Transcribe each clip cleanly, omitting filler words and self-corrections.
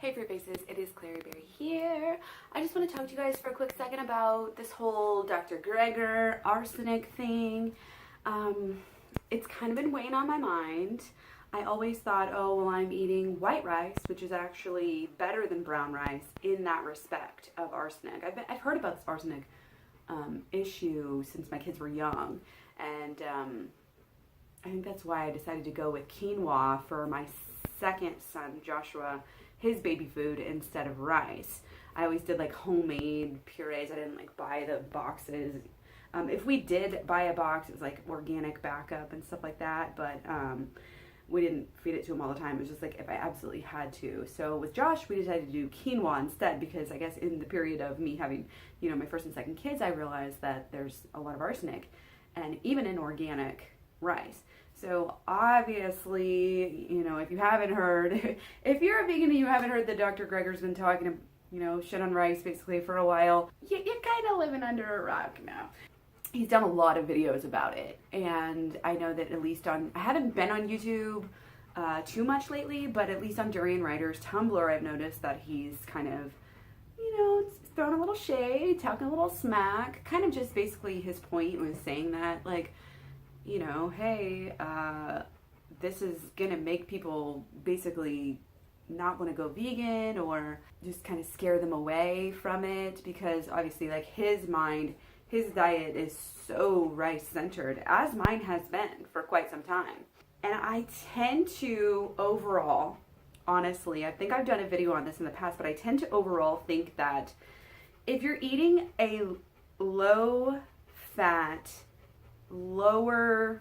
Hey Fruit Faces, it is KlaireeBerry here. I just want to talk to you guys for a quick second about this whole Dr. Greger arsenic thing. It's kind of been weighing on my mind. I always thought, oh, well, I'm eating white rice, which is actually better than brown rice in that respect of arsenic. I've heard about this arsenic issue since my kids were young, and I think that's why I decided to go with quinoa for my second son, Joshua, his baby food instead of rice. I always did like homemade purees. I didn't like buy the boxes. If we did buy a box, it was like organic backup and stuff like that, but we didn't feed it to him all the time. It was just like if I absolutely had to. So with Josh, we decided to do quinoa instead because I guess in the period of me having, my first and second kids, I realized that there's a lot of arsenic, and even in organic rice. So obviously, if you haven't heard, if you're a vegan and you haven't heard that Dr. Greger's been talking, shit on rice basically for a while, you're kind of living under a rock now. He's done a lot of videos about it, and I know that at least I haven't been on YouTube too much lately, but at least on Durian Writer's Tumblr, I've noticed that he's kind of, throwing a little shade, talking a little smack, kind of just basically his point was saying that, like, hey, this is gonna make people basically not want to go vegan or just kind of scare them away from it, because obviously, like, his diet is so rice centered, as mine has been for quite some time. And I tend to overall, honestly, I think I've done a video on this in the past, but I tend to overall think that if you're eating a low fat, lower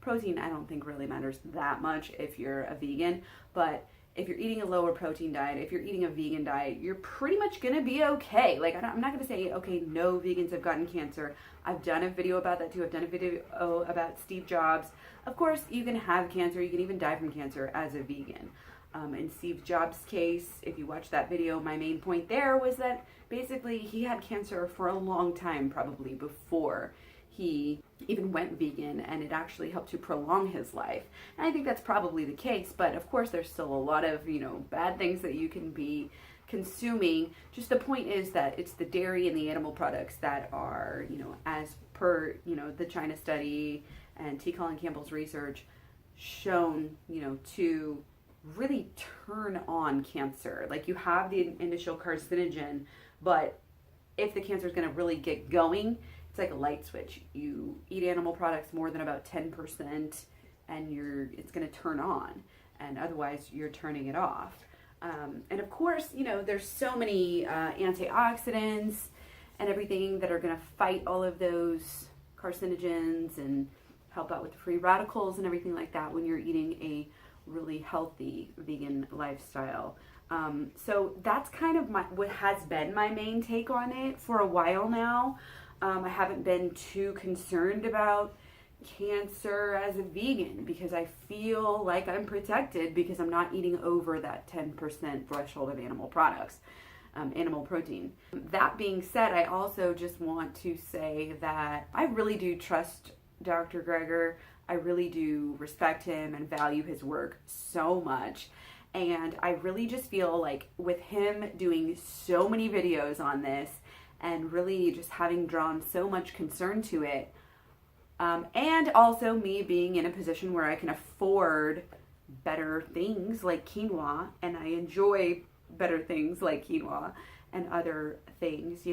protein, I don't think really matters that much if you're a vegan, but if you're eating a lower protein diet, if you're eating a vegan diet, you're pretty much gonna be okay. Like, I'm not gonna say, okay, no vegans have gotten cancer. I've done a video about that too. I've done a video about Steve Jobs. Of course, you can have cancer, you can even die from cancer as a vegan. In Steve Jobs' case, if you watch that video, my main point there was that basically he had cancer for a long time, probably before he even went vegan, and it actually helped to prolong his life. And I think that's probably the case, but of course there's still a lot of, bad things that you can be consuming. Just the point is that it's the dairy and the animal products that are, as per, the China study and T. Colin Campbell's research, shown, to really turn on cancer. Like, you have the initial carcinogen, but if the cancer is going to really get going, it's like a light switch. You eat animal products more than about 10% and it's going to turn on, and otherwise you're turning it off. And of course, there's so many antioxidants and everything that are going to fight all of those carcinogens and help out with the free radicals and everything like that when you're eating a really healthy vegan lifestyle. So that's kind of what has been my main take on it for a while now. I haven't been too concerned about cancer as a vegan because I feel like I'm protected because I'm not eating over that 10% threshold of animal products, animal protein. That being said, I also just want to say that I really do trust Dr. Greger. I really do respect him and value his work so much. And I really just feel like with him doing so many videos on this and really just having drawn so much concern to it, and also me being in a position where I can afford better things like quinoa, and I enjoy better things like quinoa and other things,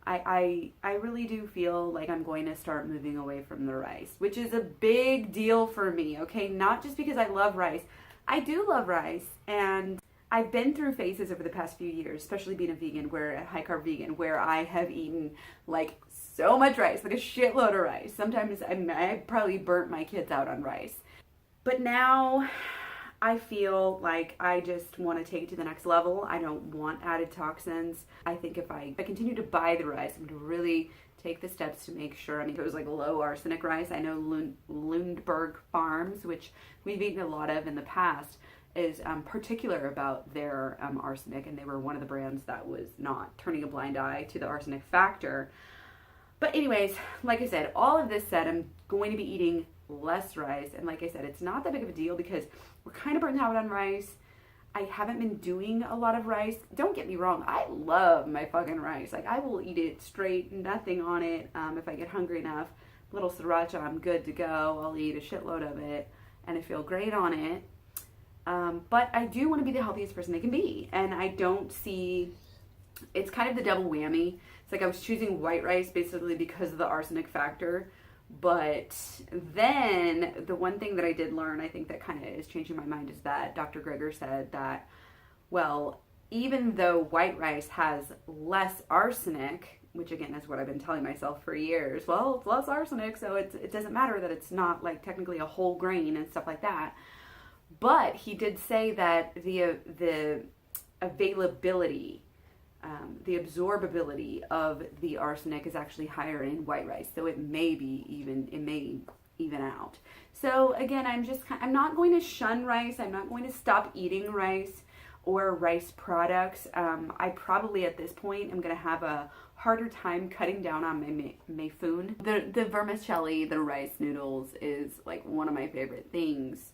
I really do feel like I'm going to start moving away from the rice, which is a big deal for me, okay? Not just because I love rice. I do love rice, and I've been through phases over the past few years, especially being a high carb vegan, where I have eaten like so much rice, like a shitload of rice. Sometimes I probably burnt my kids out on rice. But now I feel like I just want to take it to the next level. I don't want added toxins. I think if I continue to buy the rice, I'm going to really take the steps to make sure. If it was like low arsenic rice, I know Lundberg Farms, which we've eaten a lot of in the past, is particular about their arsenic, and they were one of the brands that was not turning a blind eye to the arsenic factor. But anyways, like I said, all of this said, I'm going to be eating less rice, and like I said, it's not that big of a deal because we're kind of burnt out on rice. I haven't been doing a lot of rice. Don't get me wrong, I love my fucking rice. Like, I will eat it straight, nothing on it. If I get hungry enough, little sriracha, I'm good to go. I'll eat a shitload of it, and I feel great on it. But I do want to be the healthiest person I can be, and I don't see, it's kind of the double whammy. It's like I was choosing white rice basically because of the arsenic factor, but then the one thing that I did learn, I think that kind of is changing my mind, is that Dr. Greger said that, well, even though white rice has less arsenic, which again is what I've been telling myself for years, well, it's less arsenic, so it doesn't matter that it's not like technically a whole grain and stuff like that. But he did say that the availability, the absorbability of the arsenic is actually higher in white rice, so it may even out. So again, I'm not going to shun rice. I'm not going to stop eating rice or rice products. I probably at this point am going to have a harder time cutting down on my mayfoon. The vermicelli, the rice noodles, is like one of my favorite things,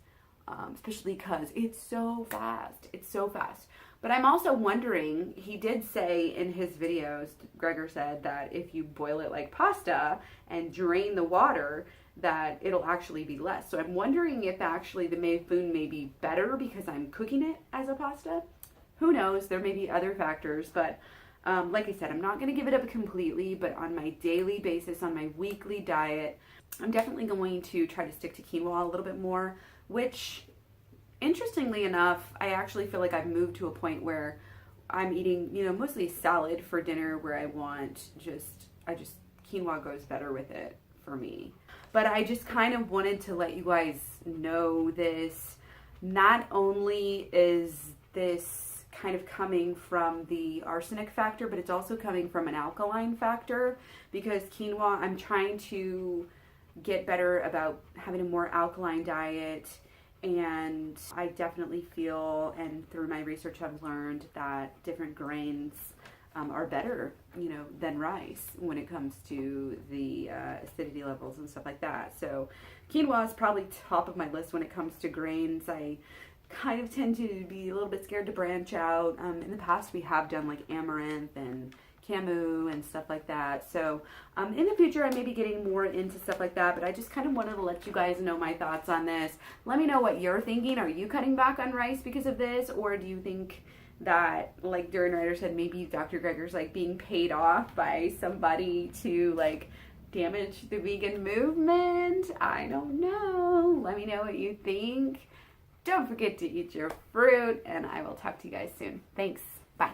especially because it's so fast. It's so fast. But I'm also wondering, he did say in his videos, Greger said that if you boil it like pasta and drain the water, that it'll actually be less. So I'm wondering if actually the mayfoon may be better because I'm cooking it as a pasta. Who knows? There may be other factors, but like I said, I'm not going to give it up completely, but on my daily basis, on my weekly diet, I'm definitely going to try to stick to quinoa a little bit more, which, interestingly enough, I actually feel like I've moved to a point where I'm eating, mostly salad for dinner, where quinoa goes better with it for me. But I just kind of wanted to let you guys know this. Not only is this kind of coming from the arsenic factor, but it's also coming from an alkaline factor, because quinoa, I'm trying to get better about having a more alkaline diet. And I definitely feel, and through my research I've learned, that different grains are better, than rice when it comes to the acidity levels and stuff like that. So quinoa is probably top of my list when it comes to grains. I kind of tend to be a little bit scared to branch out. In the past we have done like amaranth and camu and stuff like that. So in the future I may be getting more into stuff like that, but I just kind of wanted to let you guys know my thoughts on this. Let me know what you're thinking. Are you cutting back on rice because of this, or do you think that, like Durian Writer said, maybe Dr. Greger's like being paid off by somebody to like damage the vegan movement? I don't know. Let me know what you think. Don't forget to eat your fruit, and I will talk to you guys soon. Thanks. Bye.